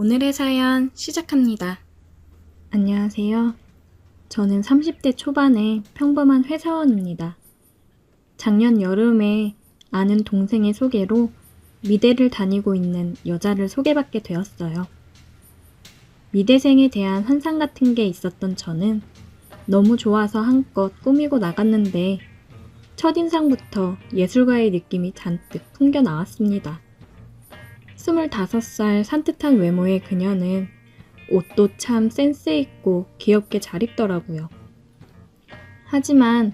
오늘의 사연 시작합니다. 안녕하세요. 저는 30대 초반의 평범한 회사원입니다. 작년 여름에 아는 동생의 소개로 미대를 다니고 있는 여자를 소개받게 되었어요. 미대생에 대한 환상 같은 게 있었던 저는 너무 좋아서 한껏 꾸미고 나갔는데 첫인상부터 예술가의 느낌이 잔뜩 풍겨 나왔습니다. 25살 산뜻한 외모의 그녀는 옷도 참 센스있고 귀엽게 잘 입더라고요. 하지만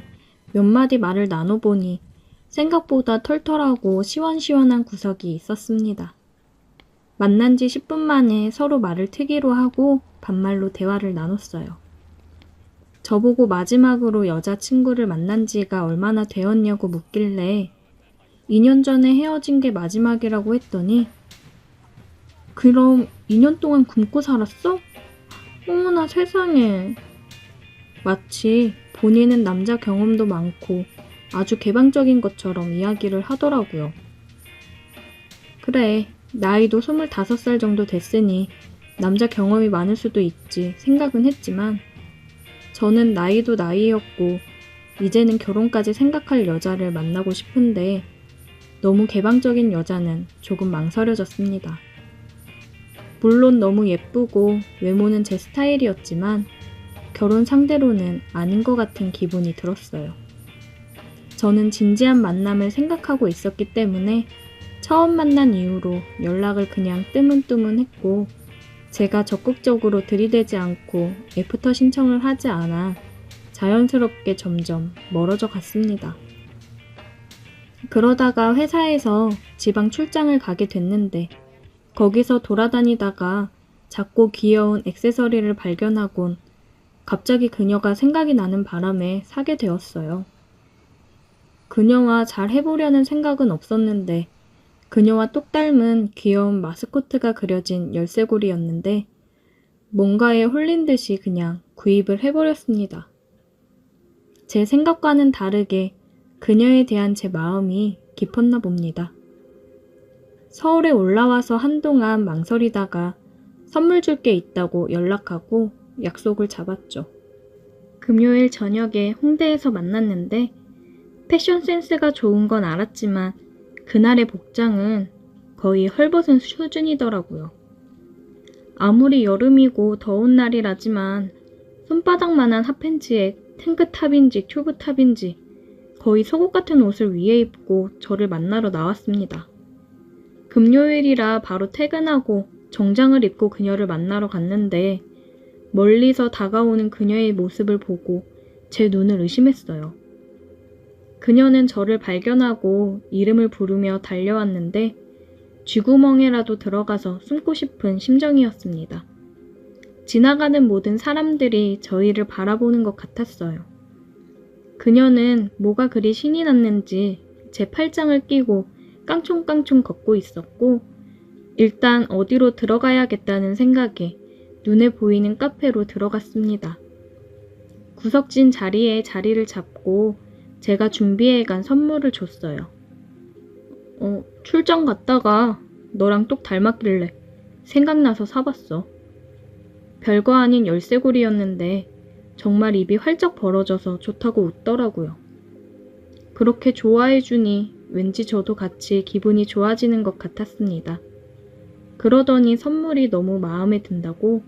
몇 마디 말을 나눠보니 생각보다 털털하고 시원시원한 구석이 있었습니다. 만난 지 10분 만에 서로 말을 트기로 하고 반말로 대화를 나눴어요. 저보고 마지막으로 여자친구를 만난 지가 얼마나 되었냐고 묻길래 2년 전에 헤어진 게 마지막이라고 했더니 그럼 2년 동안 굶고 살았어? 어머나 세상에. 마치 본인은 남자 경험도 많고 아주 개방적인 것처럼 이야기를 하더라고요. 그래, 나이도 25살 정도 됐으니 남자 경험이 많을 수도 있지 생각은 했지만 저는 나이도 나이였고 이제는 결혼까지 생각할 여자를 만나고 싶은데 너무 개방적인 여자는 조금 망설여졌습니다. 물론 너무 예쁘고 외모는 제 스타일이었지만 결혼 상대로는 아닌 것 같은 기분이 들었어요. 저는 진지한 만남을 생각하고 있었기 때문에 처음 만난 이후로 연락을 그냥 뜨문뜨문했고 제가 적극적으로 들이대지 않고 애프터 신청을 하지 않아 자연스럽게 점점 멀어져 갔습니다. 그러다가 회사에서 지방 출장을 가게 됐는데 거기서 돌아다니다가 작고 귀여운 액세서리를 발견하곤 갑자기 그녀가 생각이 나는 바람에 사게 되었어요. 그녀와 잘 해보려는 생각은 없었는데 그녀와 똑 닮은 귀여운 마스코트가 그려진 열쇠고리였는데 뭔가에 홀린 듯이 그냥 구입을 해버렸습니다. 제 생각과는 다르게 그녀에 대한 제 마음이 깊었나 봅니다. 서울에 올라와서 한동안 망설이다가 선물 줄 게 있다고 연락하고 약속을 잡았죠. 금요일 저녁에 홍대에서 만났는데 패션 센스가 좋은 건 알았지만 그날의 복장은 거의 헐벗은 수준이더라고요. 아무리 여름이고 더운 날이라지만 손바닥만한 핫팬츠에 탱크탑인지 튜브탑인지 거의 속옷 같은 옷을 위에 입고 저를 만나러 나왔습니다. 금요일이라 바로 퇴근하고 정장을 입고 그녀를 만나러 갔는데 멀리서 다가오는 그녀의 모습을 보고 제 눈을 의심했어요. 그녀는 저를 발견하고 이름을 부르며 달려왔는데 쥐구멍에라도 들어가서 숨고 싶은 심정이었습니다. 지나가는 모든 사람들이 저희를 바라보는 것 같았어요. 그녀는 뭐가 그리 신이 났는지 제 팔짱을 끼고 깡총깡총 걷고 있었고 일단 어디로 들어가야겠다는 생각에 눈에 보이는 카페로 들어갔습니다. 구석진 자리에 자리를 잡고 제가 준비해간 선물을 줬어요. 출장 갔다가 너랑 똑 닮았길래 생각나서 사봤어. 별거 아닌 열쇠고리였는데 정말 입이 활짝 벌어져서 좋다고 웃더라고요. 그렇게 좋아해주니 왠지 저도 같이 기분이 좋아지는 것 같았습니다. 그러더니 선물이 너무 마음에 든다고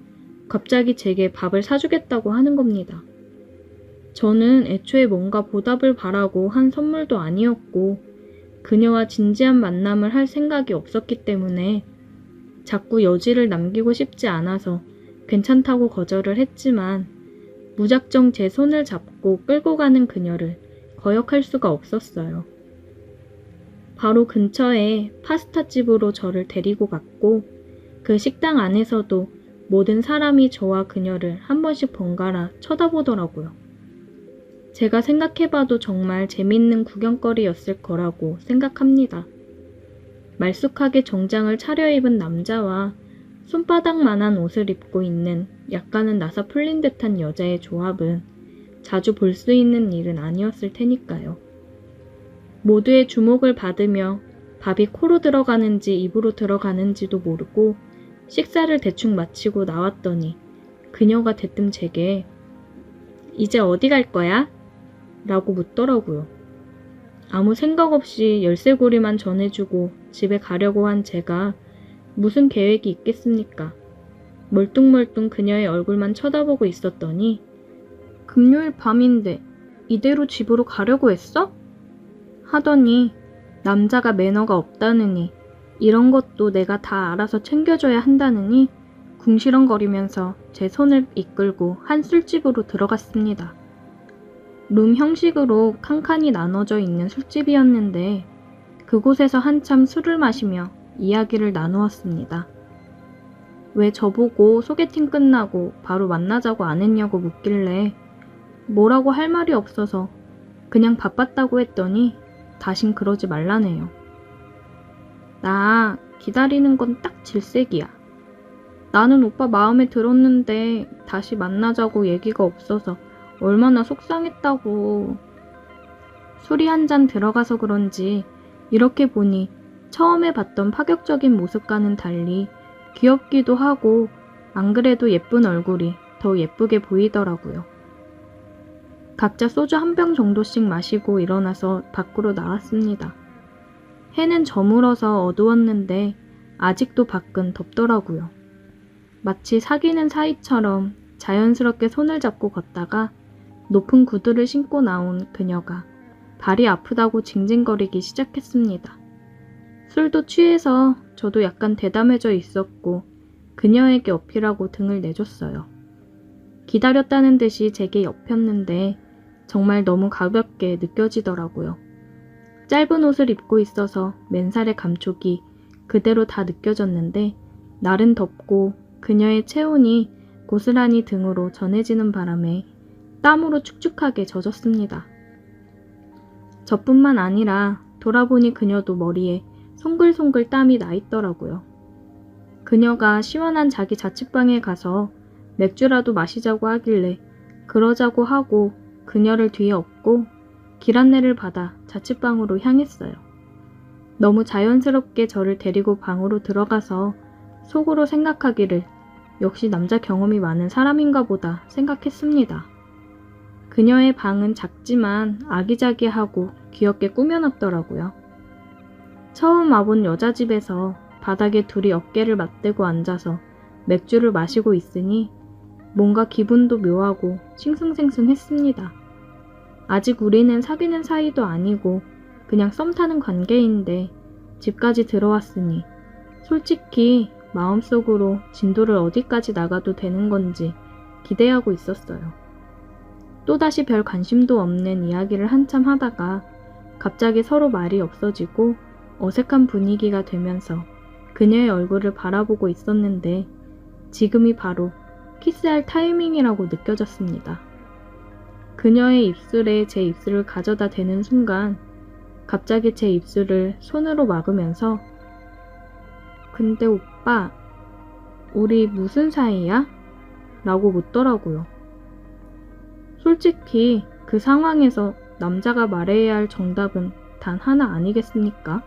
갑자기 제게 밥을 사주겠다고 하는 겁니다. 저는 애초에 뭔가 보답을 바라고 한 선물도 아니었고 그녀와 진지한 만남을 할 생각이 없었기 때문에 자꾸 여지를 남기고 싶지 않아서 괜찮다고 거절을 했지만 무작정 제 손을 잡고 끌고 가는 그녀를 거역할 수가 없었어요. 바로 근처에 파스타집으로 저를 데리고 갔고 그 식당 안에서도 모든 사람이 저와 그녀를 한 번씩 번갈아 쳐다보더라고요. 제가 생각해봐도 정말 재밌는 구경거리였을 거라고 생각합니다. 말쑥하게 정장을 차려입은 남자와 손바닥만한 옷을 입고 있는 약간은 나사 풀린 듯한 여자의 조합은 자주 볼 수 있는 일은 아니었을 테니까요. 모두의 주목을 받으며 밥이 코로 들어가는지 입으로 들어가는지도 모르고 식사를 대충 마치고 나왔더니 그녀가 대뜸 제게 이제 어디 갈 거야? 라고 묻더라고요. 아무 생각 없이 열쇠고리만 전해주고 집에 가려고 한 제가 무슨 계획이 있겠습니까? 멀뚱멀뚱 그녀의 얼굴만 쳐다보고 있었더니 금요일 밤인데 이대로 집으로 가려고 했어? 하더니 남자가 매너가 없다느니 이런 것도 내가 다 알아서 챙겨줘야 한다느니 궁시렁거리면서 제 손을 이끌고 한 술집으로 들어갔습니다. 룸 형식으로 칸칸이 나눠져 있는 술집이었는데 그곳에서 한참 술을 마시며 이야기를 나누었습니다. 왜 저보고 소개팅 끝나고 바로 만나자고 안 했냐고 묻길래 뭐라고 할 말이 없어서 그냥 바빴다고 했더니 다신 그러지 말라네요. 나 기다리는 건 딱 질색이야. 나는 오빠 마음에 들었는데 다시 만나자고 얘기가 없어서 얼마나 속상했다고. 술이 한 잔 들어가서 그런지 이렇게 보니 처음에 봤던 파격적인 모습과는 달리 귀엽기도 하고 안 그래도 예쁜 얼굴이 더 예쁘게 보이더라고요. 각자 소주 한 병 정도씩 마시고 일어나서 밖으로 나왔습니다. 해는 저물어서 어두웠는데 아직도 밖은 덥더라고요. 마치 사귀는 사이처럼 자연스럽게 손을 잡고 걷다가 높은 구두를 신고 나온 그녀가 발이 아프다고 징징거리기 시작했습니다. 술도 취해서 저도 약간 대담해져 있었고 그녀에게 어필하고 등을 내줬어요. 기다렸다는 듯이 제게 엎였는데 정말 너무 가볍게 느껴지더라고요. 짧은 옷을 입고 있어서 맨살의 감촉이 그대로 다 느껴졌는데 날은 덥고 그녀의 체온이 고스란히 등으로 전해지는 바람에 땀으로 축축하게 젖었습니다. 저뿐만 아니라 돌아보니 그녀도 머리에 송글송글 땀이 나 있더라고요. 그녀가 시원한 자기 자취방에 가서 맥주라도 마시자고 하길래 그러자고 하고 그녀를 뒤에 업고 길 안내를 받아 자취방으로 향했어요. 너무 자연스럽게 저를 데리고 방으로 들어가서 속으로 생각하기를 역시 남자 경험이 많은 사람인가 보다 생각했습니다. 그녀의 방은 작지만 아기자기하고 귀엽게 꾸며놨더라고요. 처음 와본 여자 집에서 바닥에 둘이 어깨를 맞대고 앉아서 맥주를 마시고 있으니 뭔가 기분도 묘하고 싱숭생숭했습니다. 아직 우리는 사귀는 사이도 아니고 그냥 썸 타는 관계인데 집까지 들어왔으니 솔직히 마음속으로 진도를 어디까지 나가도 되는 건지 기대하고 있었어요. 또다시 별 관심도 없는 이야기를 한참 하다가 갑자기 서로 말이 없어지고 어색한 분위기가 되면서 그녀의 얼굴을 바라보고 있었는데 지금이 바로 키스할 타이밍이라고 느껴졌습니다. 그녀의 입술에 제 입술을 가져다 대는 순간 갑자기 제 입술을 손으로 막으면서 근데 오빠, 우리 무슨 사이야? 라고 묻더라고요. 솔직히 그 상황에서 남자가 말해야 할 정답은 단 하나 아니겠습니까?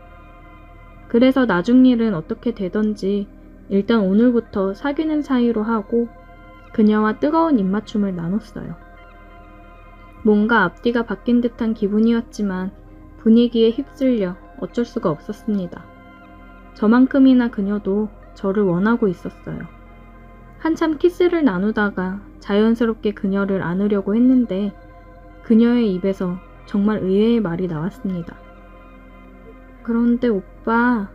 그래서 나중 일은 어떻게 되던지 일단 오늘부터 사귀는 사이로 하고 그녀와 뜨거운 입맞춤을 나눴어요. 뭔가 앞뒤가 바뀐 듯한 기분이었지만 분위기에 휩쓸려 어쩔 수가 없었습니다. 저만큼이나 그녀도 저를 원하고 있었어요. 한참 키스를 나누다가 자연스럽게 그녀를 안으려고 했는데 그녀의 입에서 정말 의외의 말이 나왔습니다. 그런데 오빠,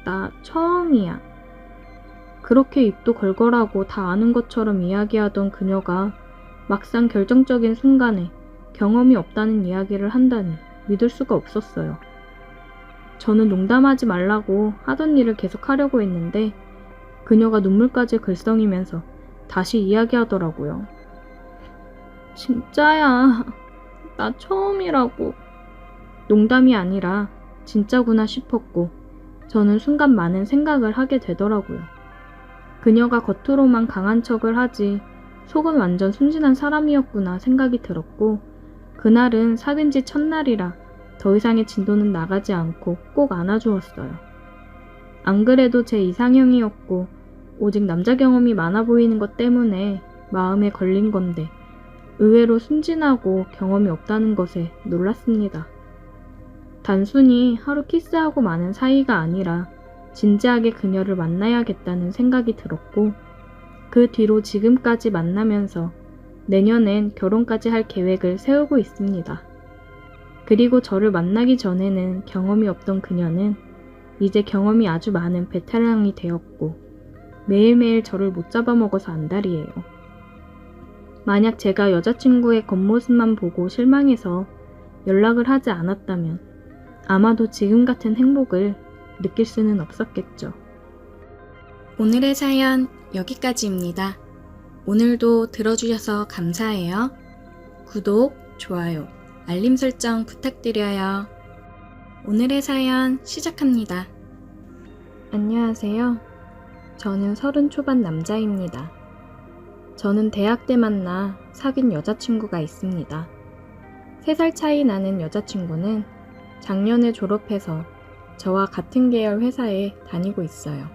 나 처음이야. 그렇게 입도 걸걸하고 다 아는 것처럼 이야기하던 그녀가 막상 결정적인 순간에 경험이 없다는 이야기를 한다니 믿을 수가 없었어요. 저는 농담하지 말라고 하던 일을 계속하려고 했는데 그녀가 눈물까지 글썽이면서 다시 이야기하더라고요. 진짜야. 나 처음이라고. 농담이 아니라 진짜구나 싶었고 저는 순간 많은 생각을 하게 되더라고요. 그녀가 겉으로만 강한 척을 하지 속은 완전 순진한 사람이었구나 생각이 들었고 그날은 사귄 지 첫날이라 더 이상의 진도는 나가지 않고 꼭 안아주었어요. 안 그래도 제 이상형이었고 오직 남자 경험이 많아 보이는 것 때문에 마음에 걸린 건데 의외로 순진하고 경험이 없다는 것에 놀랐습니다. 단순히 하루 키스하고 마는 사이가 아니라 진지하게 그녀를 만나야겠다는 생각이 들었고 그 뒤로 지금까지 만나면서 내년엔 결혼까지 할 계획을 세우고 있습니다. 그리고 저를 만나기 전에는 경험이 없던 그녀는 이제 경험이 아주 많은 베테랑이 되었고 매일매일 저를 못 잡아먹어서 안달이에요. 만약 제가 여자친구의 겉모습만 보고 실망해서 연락을 하지 않았다면 아마도 지금 같은 행복을 느낄 수는 없었겠죠. 오늘의 사연 여기까지입니다. 오늘도 들어주셔서 감사해요. 구독, 좋아요, 알림 설정 부탁드려요. 오늘의 사연 시작합니다. 안녕하세요. 저는 30 초반 남자입니다. 저는 대학 때 만나 사귄 여자친구가 있습니다. 3살 차이 나는 여자친구는 작년에 졸업해서 저와 같은 계열 회사에 다니고 있어요.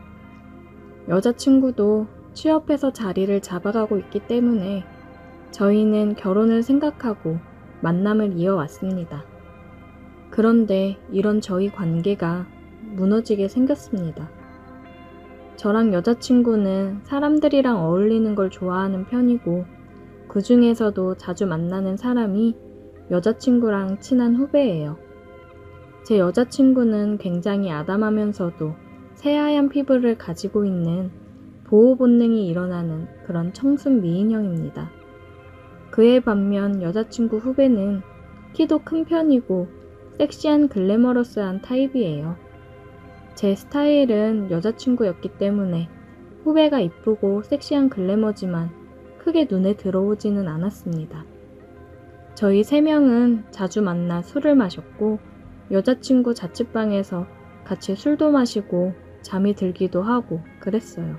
여자친구도 취업해서 자리를 잡아가고 있기 때문에 저희는 결혼을 생각하고 만남을 이어왔습니다. 그런데 이런 저희 관계가 무너지게 생겼습니다. 저랑 여자친구는 사람들이랑 어울리는 걸 좋아하는 편이고 그 중에서도 자주 만나는 사람이 여자친구랑 친한 후배예요. 제 여자친구는 굉장히 아담하면서도 새하얀 피부를 가지고 있는 보호 본능이 일어나는 그런 청순 미인형입니다. 그에 반면 여자친구 후배는 키도 큰 편이고 섹시한 글래머러스한 타입이에요. 제 스타일은 여자친구였기 때문에 후배가 이쁘고 섹시한 글래머지만 크게 눈에 들어오지는 않았습니다. 저희 3명은 자주 만나 술을 마셨고 여자친구 자취방에서 같이 술도 마시고 잠이 들기도 하고 그랬어요.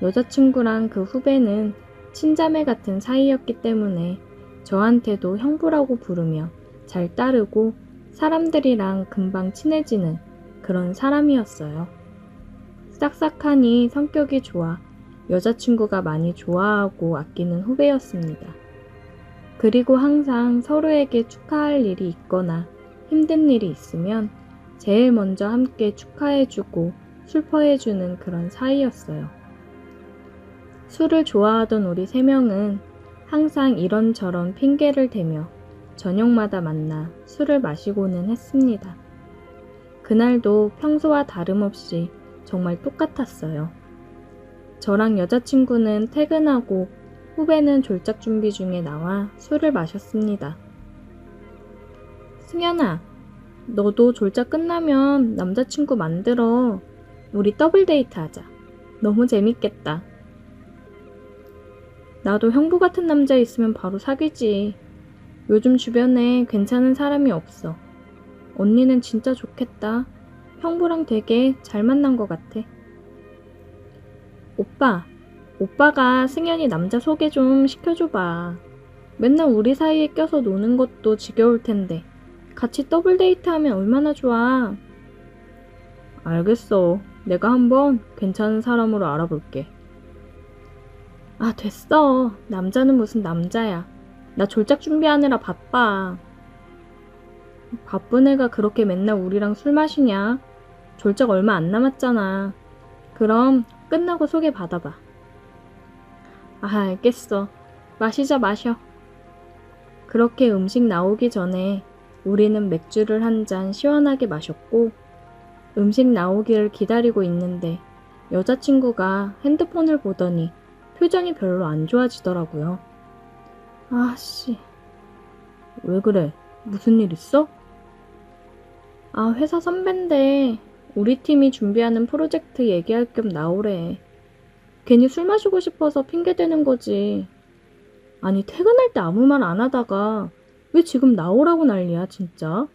여자친구랑 그 후배는 친자매 같은 사이였기 때문에 저한테도 형부라고 부르며 잘 따르고 사람들이랑 금방 친해지는 그런 사람이었어요. 싹싹하니 성격이 좋아 여자친구가 많이 좋아하고 아끼는 후배였습니다. 그리고 항상 서로에게 축하할 일이 있거나 힘든 일이 있으면 제일 먼저 함께 축하해주고 슬퍼해주는 그런 사이였어요. 술을 좋아하던 우리 3명은 항상 이런저런 핑계를 대며 저녁마다 만나 술을 마시고는 했습니다. 그날도 평소와 다름없이 정말 똑같았어요. 저랑 여자친구는 퇴근하고 후배는 졸작 준비 중에 나와 술을 마셨습니다. 승연아, 너도 졸작 끝나면 남자친구 만들어. 우리 더블 데이트 하자. 너무 재밌겠다. 나도 형부 같은 남자 있으면 바로 사귀지. 요즘 주변에 괜찮은 사람이 없어. 언니는 진짜 좋겠다. 형부랑 되게 잘 만난 것 같아. 오빠가 승연이 남자 소개 좀 시켜줘봐. 맨날 우리 사이에 껴서 노는 것도 지겨울 텐데 같이 더블 데이트하면 얼마나 좋아. 알겠어. 내가 한번 괜찮은 사람으로 알아볼게. 아, 됐어. 남자는 무슨 남자야. 나 졸작 준비하느라 바빠. 바쁜 애가 그렇게 맨날 우리랑 술 마시냐? 졸작 얼마 안 남았잖아. 그럼 끝나고 소개 받아봐. 아, 알겠어. 마셔. 그렇게 음식 나오기 전에 우리는 맥주를 한 잔 시원하게 마셨고 음식 나오기를 기다리고 있는데 여자친구가 핸드폰을 보더니 표정이 별로 안 좋아지더라고요. 아씨, 왜 그래? 무슨 일 있어? 아, 회사 선배인데 우리 팀이 준비하는 프로젝트 얘기할 겸 나오래. 괜히 술 마시고 싶어서 핑계대는 거지. 아니, 퇴근할 때 아무 말 안 하다가 왜 지금 나오라고 난리야, 진짜?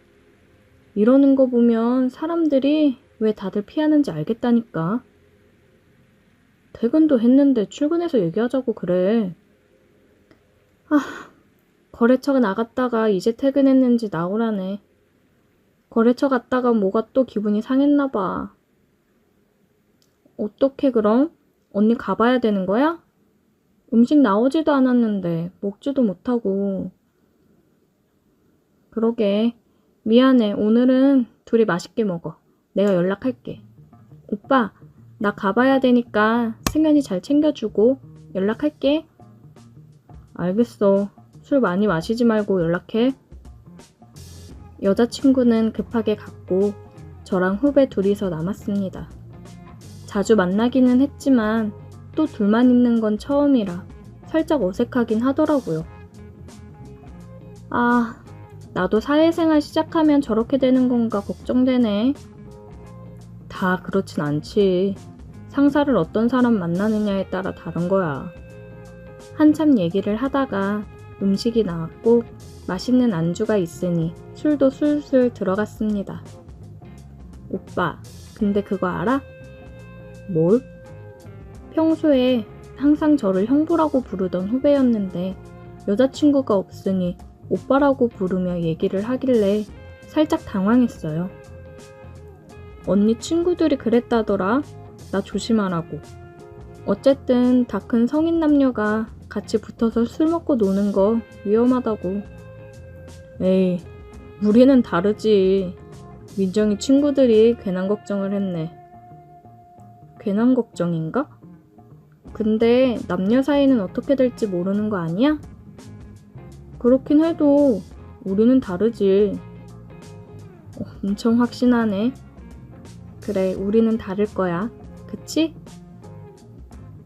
이러는 거 보면 사람들이 왜 다들 피하는지 알겠다니까. 퇴근도 했는데 출근해서 얘기하자고 그래. 아, 거래처 나갔다가 이제 퇴근했는지 나오라네. 거래처 갔다가 뭐가 또 기분이 상했나 봐. 어떡해 그럼? 언니 가봐야 되는 거야? 음식 나오지도 않았는데 먹지도 못하고. 그러게. 미안해. 오늘은 둘이 맛있게 먹어. 내가 연락할게. 오빠, 나 가봐야 되니까 승현이 잘 챙겨주고 연락할게. 알겠어. 술 많이 마시지 말고 연락해. 여자친구는 급하게 갔고 저랑 후배 둘이서 남았습니다. 자주 만나기는 했지만 또 둘만 있는 건 처음이라 살짝 어색하긴 하더라고요. 아, 나도 사회생활 시작하면 저렇게 되는 건가 걱정되네. 다 그렇진 않지. 상사를 어떤 사람 만나느냐에 따라 다른 거야. 한참 얘기를 하다가 음식이 나왔고 맛있는 안주가 있으니 술도 술술 들어갔습니다. 오빠, 근데 그거 알아? 뭘? 평소에 항상 저를 형부라고 부르던 후배였는데 여자친구가 없으니 오빠라고 부르며 얘기를 하길래 살짝 당황했어요. 언니 친구들이 그랬다더라. 나 조심하라고. 어쨌든 다 큰 성인 남녀가 같이 붙어서 술 먹고 노는 거 위험하다고. 에이, 우리는 다르지. 민정이 친구들이 괜한 걱정을 했네. 괜한 걱정인가? 근데 남녀 사이는 어떻게 될지 모르는 거 아니야? 그렇긴 해도 우리는 다르지. 엄청 확신하네. 그래, 우리는 다를 거야. 그치?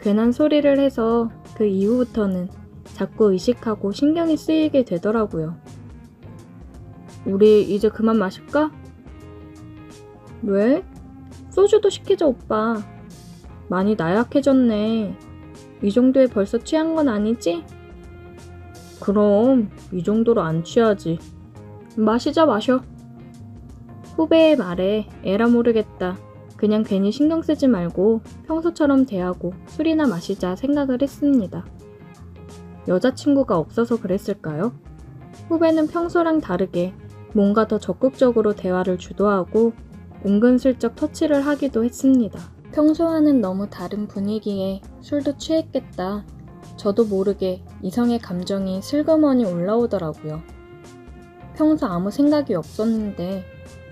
괜한 소리를 해서 그 이후부터는 자꾸 의식하고 신경이 쓰이게 되더라고요. 우리 이제 그만 마실까? 왜? 소주도 시키자, 오빠. 많이 나약해졌네. 이 정도에 벌써 취한 건 아니지? 그럼 이 정도로 안 취하지. 마시자, 마셔. 후배의 말에 에라 모르겠다. 그냥 괜히 신경 쓰지 말고 평소처럼 대하고 술이나 마시자 생각을 했습니다. 여자친구가 없어서 그랬을까요? 후배는 평소랑 다르게 뭔가 더 적극적으로 대화를 주도하고 은근슬쩍 터치를 하기도 했습니다. 평소와는 너무 다른 분위기에 술도 취했겠다. 저도 모르게 이성의 감정이 슬그머니 올라오더라고요. 평소 아무 생각이 없었는데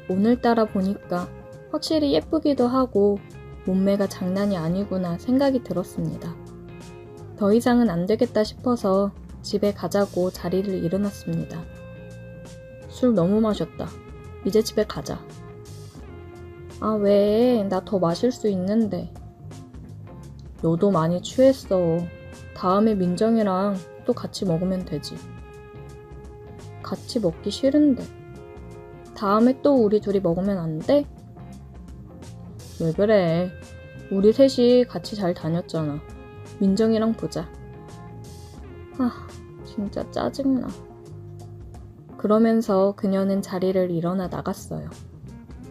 오늘따라 보니까 확실히 예쁘기도 하고 몸매가 장난이 아니구나 생각이 들었습니다. 더 이상은 안 되겠다 싶어서 집에 가자고 자리를 일어났습니다. 술 너무 마셨다. 이제 집에 가자. 아, 왜? 나 더 마실 수 있는데. 너도 많이 취했어. 다음에 민정이랑 또 같이 먹으면 되지. 같이 먹기 싫은데. 다음에 또 우리 둘이 먹으면 안 돼? 왜 그래? 우리 셋이 같이 잘 다녔잖아. 민정이랑 보자. 아, 진짜 짜증나. 그러면서 그녀는 자리를 일어나 나갔어요.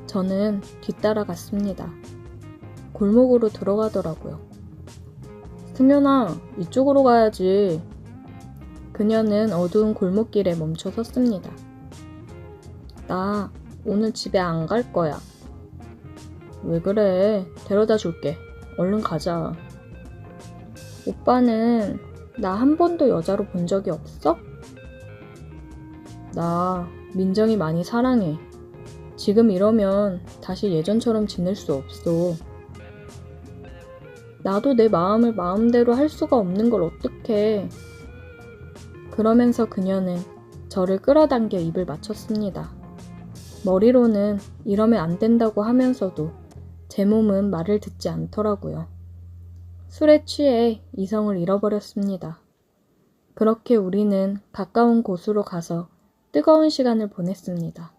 저는 뒤따라 갔습니다. 골목으로 들어가더라고요. 승연아, 이쪽으로 가야지. 그녀는 어두운 골목길에 멈춰 섰습니다. 나 오늘 집에 안 갈 거야. 왜 그래? 데려다 줄게. 얼른 가자. 오빠는 나 한 번도 여자로 본 적이 없어? 나 민정이 많이 사랑해. 지금 이러면 다시 예전처럼 지낼 수 없어. 나도 내 마음을 마음대로 할 수가 없는 걸 어떡해. 그러면서 그녀는 저를 끌어당겨 입을 맞췄습니다. 머리로는 이러면 안 된다고 하면서도 제 몸은 말을 듣지 않더라고요. 술에 취해 이성을 잃어버렸습니다. 그렇게 우리는 가까운 곳으로 가서 뜨거운 시간을 보냈습니다.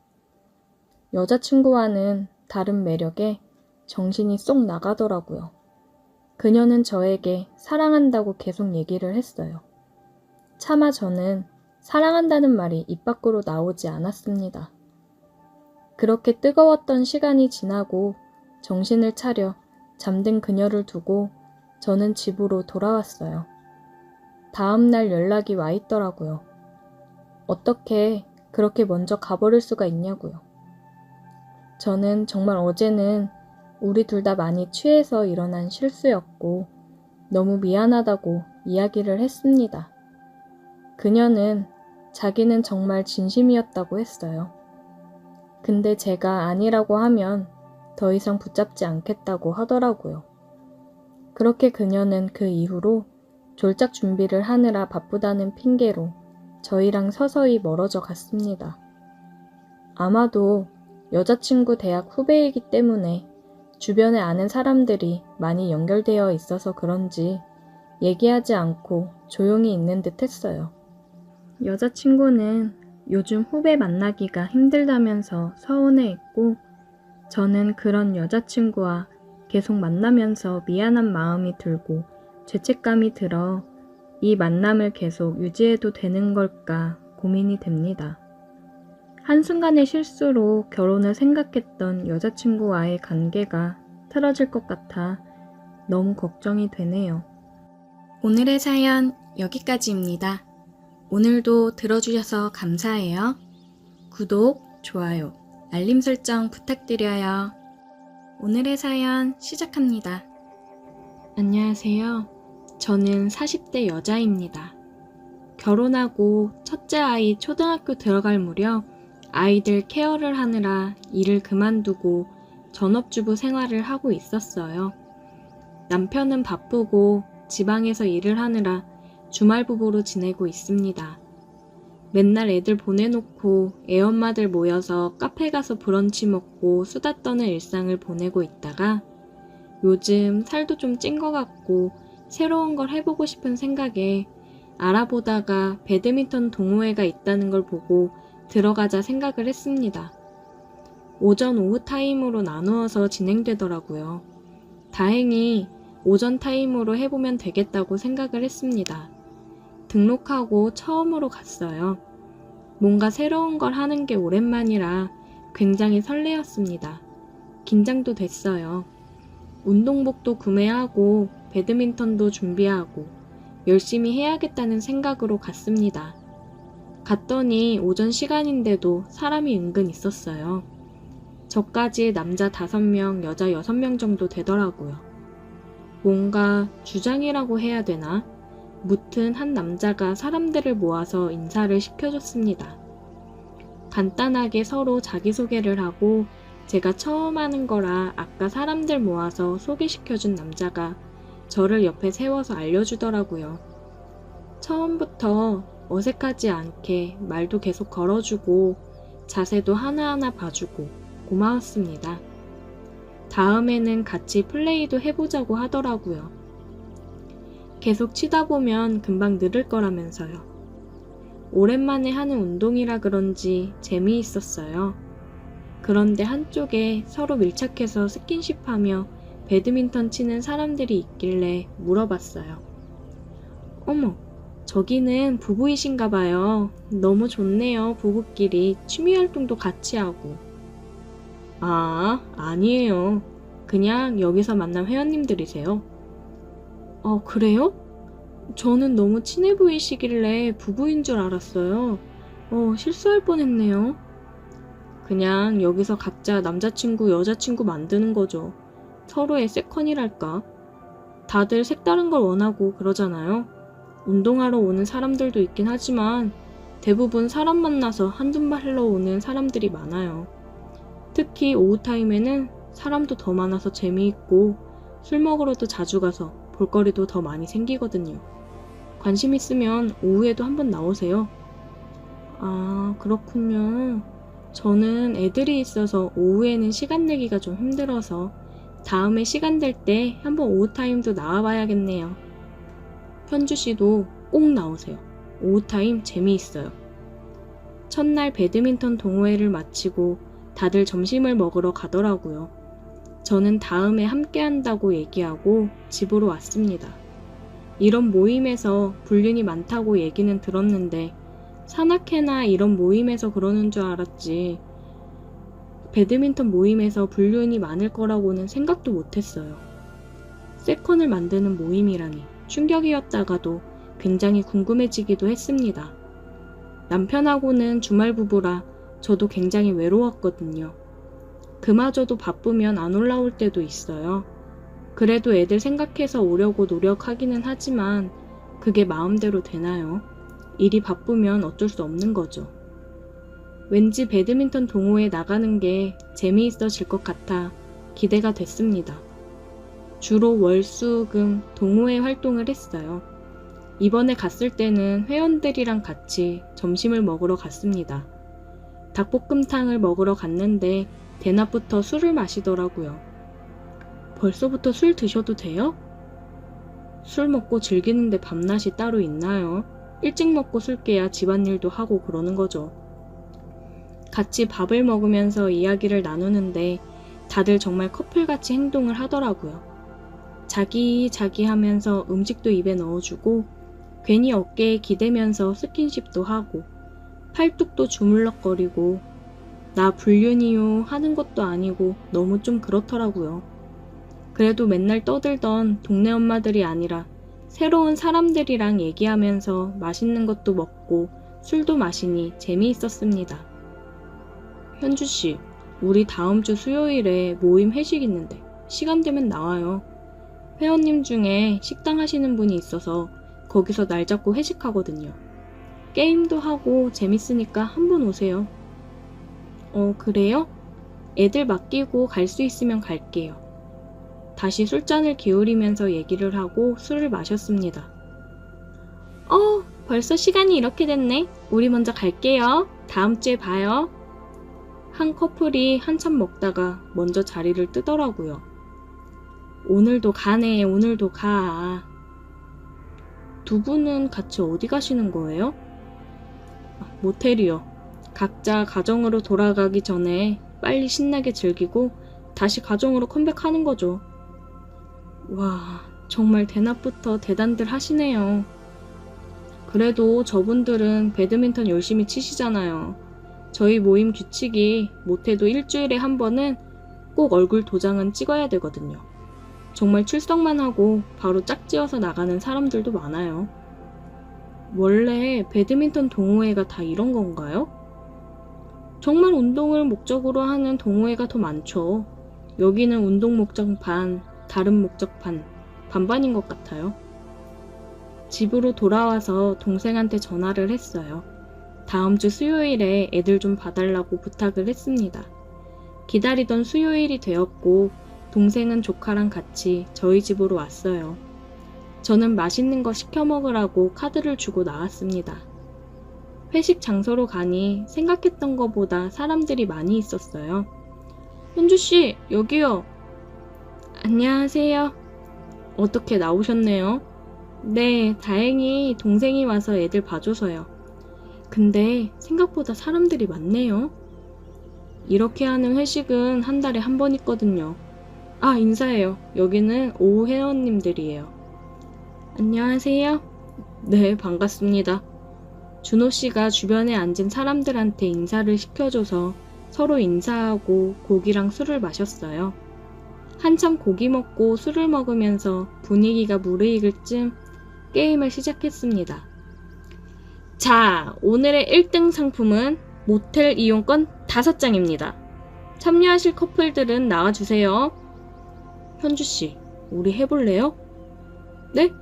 여자친구와는 다른 매력에 정신이 쏙 나가더라고요. 그녀는 저에게 사랑한다고 계속 얘기를 했어요. 차마 저는 사랑한다는 말이 입 밖으로 나오지 않았습니다. 그렇게 뜨거웠던 시간이 지나고 정신을 차려 잠든 그녀를 두고 저는 집으로 돌아왔어요. 다음 날 연락이 와 있더라고요. 어떻게 그렇게 먼저 가버릴 수가 있냐고요. 저는 정말 어제는 우리 둘 다 많이 취해서 일어난 실수였고 너무 미안하다고 이야기를 했습니다. 그녀는 자기는 정말 진심이었다고 했어요. 근데 제가 아니라고 하면 더 이상 붙잡지 않겠다고 하더라고요. 그렇게 그녀는 그 이후로 졸작 준비를 하느라 바쁘다는 핑계로 저희랑 서서히 멀어져 갔습니다. 아마도 여자친구 대학 후배이기 때문에 주변에 아는 사람들이 많이 연결되어 있어서 그런지 얘기하지 않고 조용히 있는 듯 했어요. 여자친구는 요즘 후배 만나기가 힘들다면서 서운해했고, 저는 그런 여자친구와 계속 만나면서 미안한 마음이 들고 죄책감이 들어 이 만남을 계속 유지해도 되는 걸까 고민이 됩니다. 한순간의 실수로 결혼을 생각했던 여자친구와의 관계가 틀어질 것 같아 너무 걱정이 되네요. 오늘의 사연 여기까지입니다. 오늘도 들어주셔서 감사해요. 구독, 좋아요, 알림 설정 부탁드려요. 오늘의 사연 시작합니다. 안녕하세요. 저는 40대 여자입니다. 결혼하고 첫째 아이 초등학교 들어갈 무렵 아이들 케어를 하느라 일을 그만두고 전업주부 생활을 하고 있었어요. 남편은 바쁘고 지방에서 일을 하느라 주말 부부로 지내고 있습니다. 맨날 애들 보내놓고 애엄마들 모여서 카페 가서 브런치 먹고 수다 떠는 일상을 보내고 있다가 요즘 살도 좀 찐 것 같고 새로운 걸 해보고 싶은 생각에 알아보다가 배드민턴 동호회가 있다는 걸 보고 들어가자 생각을 했습니다. 오전 오후 타임으로 나누어서 진행되더라고요. 다행히 오전 타임으로 해보면 되겠다고 생각을 했습니다. 등록하고 처음으로 갔어요. 뭔가 새로운 걸 하는 게 오랜만이라 굉장히 설레었습니다. 긴장도 됐어요. 운동복도 구매하고 배드민턴도 준비하고 열심히 해야겠다는 생각으로 갔습니다. 갔더니 오전 시간인데도 사람이 은근 있었어요. 저까지 남자 5명, 여자 6명 정도 되더라고요. 뭔가 주장이라고 해야 되나? 무튼 한 남자가 사람들을 모아서 인사를 시켜줬습니다. 간단하게 서로 자기소개를 하고 제가 처음 하는 거라 아까 사람들 모아서 소개시켜준 남자가 저를 옆에 세워서 알려주더라고요. 처음부터 어색하지 않게 말도 계속 걸어주고 자세도 하나하나 봐주고 고마웠습니다. 다음에는 같이 플레이도 해보자고 하더라고요. 계속 치다 보면 금방 늘을 거라면서요. 오랜만에 하는 운동이라 그런지 재미있었어요. 그런데 한쪽에 서로 밀착해서 스킨십하며 배드민턴 치는 사람들이 있길래 물어봤어요. 어머, 저기는 부부이신가 봐요. 너무 좋네요, 부부끼리 취미활동도 같이 하고. 아, 아니에요. 그냥 여기서 만난 회원님들이세요. 그래요? 저는 너무 친해 보이시길래 부부인 줄 알았어요. 실수할 뻔했네요. 그냥 여기서 각자 남자친구, 여자친구 만드는 거죠. 서로의 세컨이랄까? 다들 색다른 걸 원하고 그러잖아요. 운동하러 오는 사람들도 있긴 하지만 대부분 사람 만나서 한두 말 하러 오는 사람들이 많아요. 특히 오후 타임에는 사람도 더 많아서 재미있고 술 먹으러도 자주 가서 볼거리도 더 많이 생기거든요. 관심 있으면 오후에도 한번 나오세요. 아, 그렇군요. 저는 애들이 있어서 오후에는 시간 내기가 좀 힘들어서 다음에 시간 될 때 한번 오후 타임도 나와봐야겠네요. 현주 씨도 꼭 나오세요. 오후 타임 재미있어요. 첫날 배드민턴 동호회를 마치고 다들 점심을 먹으러 가더라고요. 저는 다음에 함께 한다고 얘기하고 집으로 왔습니다. 이런 모임에서 불륜이 많다고 얘기는 들었는데 산악회나 이런 모임에서 그러는 줄 알았지 배드민턴 모임에서 불륜이 많을 거라고는 생각도 못했어요. 세컨을 만드는 모임이라니 충격이었다가도 굉장히 궁금해지기도 했습니다. 남편하고는 주말 부부라 저도 굉장히 외로웠거든요. 그마저도 바쁘면 안 올라올 때도 있어요. 그래도 애들 생각해서 오려고 노력하기는 하지만 그게 마음대로 되나요? 일이 바쁘면 어쩔 수 없는 거죠. 왠지 배드민턴 동호회 나가는 게 재미있어질 것 같아 기대가 됐습니다. 주로 월, 수, 금 동호회 활동을 했어요. 이번에 갔을 때는 회원들이랑 같이 점심을 먹으러 갔습니다. 닭볶음탕을 먹으러 갔는데 대낮부터 술을 마시더라고요. 벌써부터 술 드셔도 돼요? 술 먹고 즐기는데 밤낮이 따로 있나요? 일찍 먹고 술 깨야 집안일도 하고 그러는 거죠. 같이 밥을 먹으면서 이야기를 나누는데 다들 정말 커플같이 행동을 하더라고요. 자기 하면서 음식도 입에 넣어주고 괜히 어깨에 기대면서 스킨십도 하고 팔뚝도 주물럭거리고 나 불륜이요 하는 것도 아니고 너무 좀 그렇더라고요. 그래도 맨날 떠들던 동네 엄마들이 아니라 새로운 사람들이랑 얘기하면서 맛있는 것도 먹고 술도 마시니 재미있었습니다. 현주씨, 우리 다음 주 수요일에 모임 회식 있는데 시간 되면 나와요. 회원님 중에 식당 하시는 분이 있어서 거기서 날 잡고 회식하거든요. 게임도 하고 재밌으니까 한번 오세요. 그래요? 애들 맡기고 갈 수 있으면 갈게요. 다시 술잔을 기울이면서 얘기를 하고 술을 마셨습니다. 벌써 시간이 이렇게 됐네. 우리 먼저 갈게요. 다음 주에 봐요. 한 커플이 한참 먹다가 먼저 자리를 뜨더라고요. 오늘도 가네, 오늘도 가. 두 분은 같이 어디 가시는 거예요? 모텔이요. 각자 가정으로 돌아가기 전에 빨리 신나게 즐기고 다시 가정으로 컴백하는 거죠. 와, 정말 대낮부터 대단들 하시네요. 그래도 저분들은 배드민턴 열심히 치시잖아요. 저희 모임 규칙이 못해도 일주일에 한 번은 꼭 얼굴 도장은 찍어야 되거든요. 정말 출석만 하고 바로 짝지어서 나가는 사람들도 많아요. 원래 배드민턴 동호회가 다 이런 건가요? 정말 운동을 목적으로 하는 동호회가 더 많죠. 여기는 운동 목적 반, 다른 목적 반, 반반인 것 같아요. 집으로 돌아와서 동생한테 전화를 했어요. 다음 주 수요일에 애들 좀 봐달라고 부탁을 했습니다. 기다리던 수요일이 되었고 동생은 조카랑 같이 저희 집으로 왔어요. 저는 맛있는 거 시켜 먹으라고 카드를 주고 나왔습니다. 회식 장소로 가니 생각했던 것보다 사람들이 많이 있었어요. 현주씨, 여기요. 안녕하세요. 어떻게 나오셨네요? 네, 다행히 동생이 와서 애들 봐줘서요. 근데 생각보다 사람들이 많네요. 이렇게 하는 회식은 한 달에 한 번 있거든요. 인사해요. 여기는 오후 회원님들이에요. 안녕하세요. 네, 반갑습니다. 준호 씨가 주변에 앉은 사람들한테 인사를 시켜줘서 서로 인사하고 고기랑 술을 마셨어요. 한참 고기 먹고 술을 먹으면서 분위기가 무르익을 쯤 게임을 시작했습니다. 자, 오늘의 1등 상품은 모텔 이용권 5장입니다. 참여하실 커플들은 나와주세요. 현주씨, 우리 해볼래요? 네?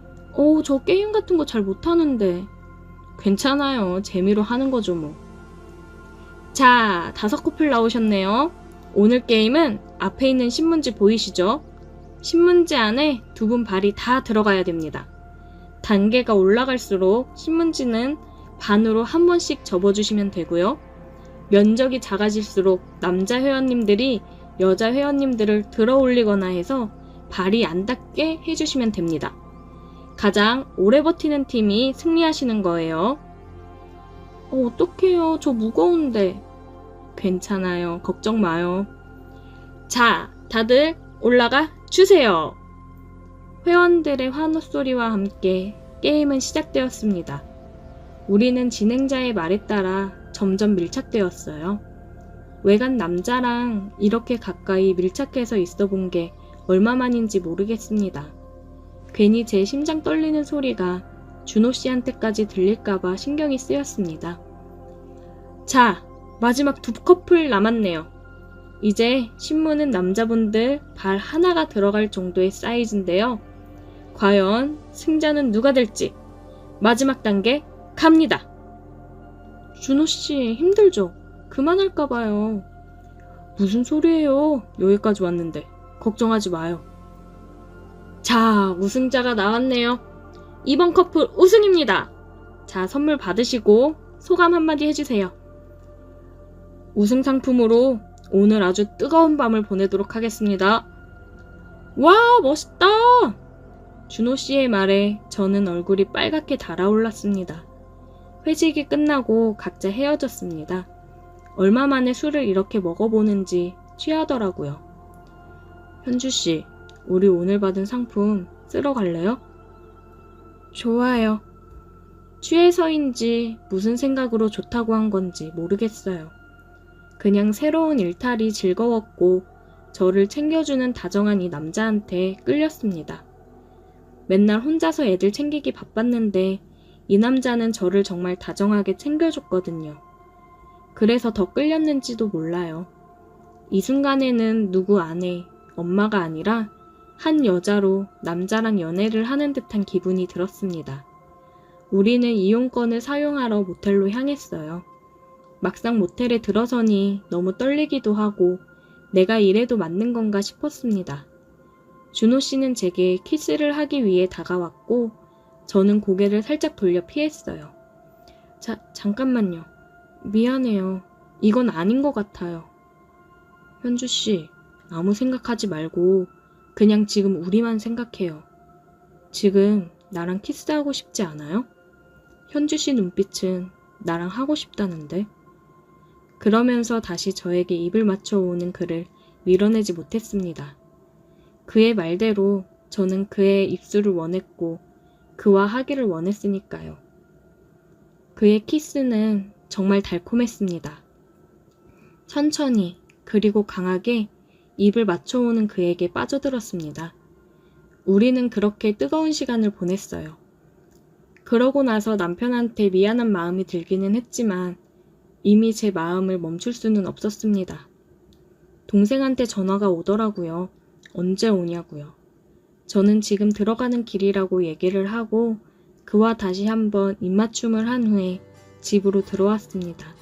저 게임 같은 거 잘 못하는데. 괜찮아요. 재미로 하는 거죠 뭐. 자, 5커플 나오셨네요. 오늘 게임은 앞에 있는 신문지 보이시죠? 신문지 안에 두 분 발이 다 들어가야 됩니다. 단계가 올라갈수록 신문지는 반으로 한 번씩 접어주시면 되고요. 면적이 작아질수록 남자 회원님들이 여자 회원님들을 들어 올리거나 해서 발이 안 닿게 해주시면 됩니다. 가장 오래 버티는 팀이 승리하시는 거예요. 어떡해요. 저 무거운데. 괜찮아요. 걱정 마요. 자, 다들 올라가 주세요. 회원들의 환호소리와 함께 게임은 시작되었습니다. 우리는 진행자의 말에 따라 점점 밀착되었어요. 외간 남자랑 이렇게 가까이 밀착해서 있어 본 게 얼마만인지 모르겠습니다. 괜히 제 심장 떨리는 소리가 준호 씨한테까지 들릴까봐 신경이 쓰였습니다. 자, 마지막 2커플 남았네요. 이제 신문은 남자분들 발 하나가 들어갈 정도의 사이즈인데요. 과연 승자는 누가 될지 마지막 단계 갑니다. 준호씨 힘들죠? 그만할까봐요. 무슨 소리예요? 여기까지 왔는데 걱정하지 마요. 자, 우승자가 나왔네요. 이번 커플 우승입니다. 자, 선물 받으시고 소감 한마디 해주세요. 우승 상품으로 오늘 아주 뜨거운 밤을 보내도록 하겠습니다. 와, 멋있다! 준호씨의 말에 저는 얼굴이 빨갛게 달아올랐습니다. 회식이 끝나고 각자 헤어졌습니다. 얼마 만에 술을 이렇게 먹어보는지 취하더라고요. 현주씨, 우리 오늘 받은 상품 쓰러 갈래요? 좋아요. 취해서인지 무슨 생각으로 좋다고 한 건지 모르겠어요. 그냥 새로운 일탈이 즐거웠고 저를 챙겨주는 다정한 이 남자한테 끌렸습니다. 맨날 혼자서 애들 챙기기 바빴는데 이 남자는 저를 정말 다정하게 챙겨줬거든요. 그래서 더 끌렸는지도 몰라요. 이 순간에는 누구 아내, 엄마가 아니라 한 여자로 남자랑 연애를 하는 듯한 기분이 들었습니다. 우리는 이용권을 사용하러 모텔로 향했어요. 막상 모텔에 들어서니 너무 떨리기도 하고 내가 이래도 맞는 건가 싶었습니다. 준호 씨는 제게 키스를 하기 위해 다가왔고 저는 고개를 살짝 돌려 피했어요. 잠깐만요. 미안해요. 이건 아닌 것 같아요. 현주 씨, 아무 생각하지 말고 그냥 지금 우리만 생각해요. 지금 나랑 키스하고 싶지 않아요? 현주 씨 눈빛은 나랑 하고 싶다는데. 그러면서 다시 저에게 입을 맞춰오는 그를 밀어내지 못했습니다. 그의 말대로 저는 그의 입술을 원했고 그와 하기를 원했으니까요. 그의 키스는 정말 달콤했습니다. 천천히 그리고 강하게 입을 맞춰오는 그에게 빠져들었습니다. 우리는 그렇게 뜨거운 시간을 보냈어요. 그러고 나서 남편한테 미안한 마음이 들기는 했지만 이미 제 마음을 멈출 수는 없었습니다. 동생한테 전화가 오더라고요. 언제 오냐고요. 저는 지금 들어가는 길이라고 얘기를 하고 그와 다시 한번 입맞춤을 한 후에 집으로 들어왔습니다.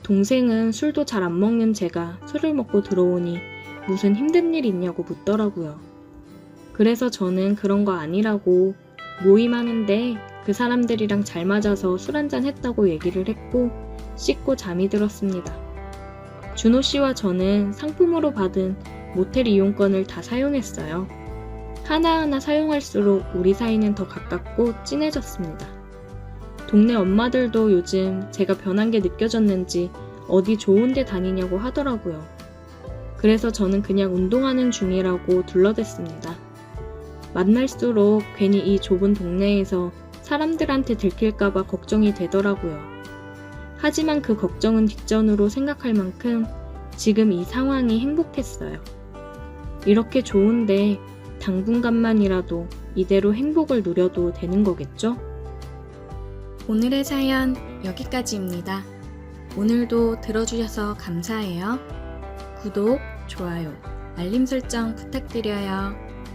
동생은 술도 잘 안 먹는 제가 술을 먹고 들어오니 무슨 힘든 일 있냐고 묻더라고요. 그래서 저는 그런 거 아니라고 모임하는데 그 사람들이랑 잘 맞아서 술 한잔 했다고 얘기를 했고 씻고 잠이 들었습니다. 준호 씨와 저는 상품으로 받은 모텔 이용권을 다 사용했어요. 하나하나 사용할수록 우리 사이는 더 가깝고 진해졌습니다. 동네 엄마들도 요즘 제가 변한 게 느껴졌는지 어디 좋은 데 다니냐고 하더라고요. 그래서 저는 그냥 운동하는 중이라고 둘러댔습니다. 만날수록 괜히 이 좁은 동네에서 사람들한테 들킬까봐 걱정이 되더라고요. 하지만 그 걱정은 뒷전으로 생각할 만큼 지금 이 상황이 행복했어요. 이렇게 좋은데 당분간만이라도 이대로 행복을 누려도 되는 거겠죠? 오늘의 사연 여기까지입니다. 오늘도 들어주셔서 감사해요. 구독, 좋아요, 알림 설정 부탁드려요.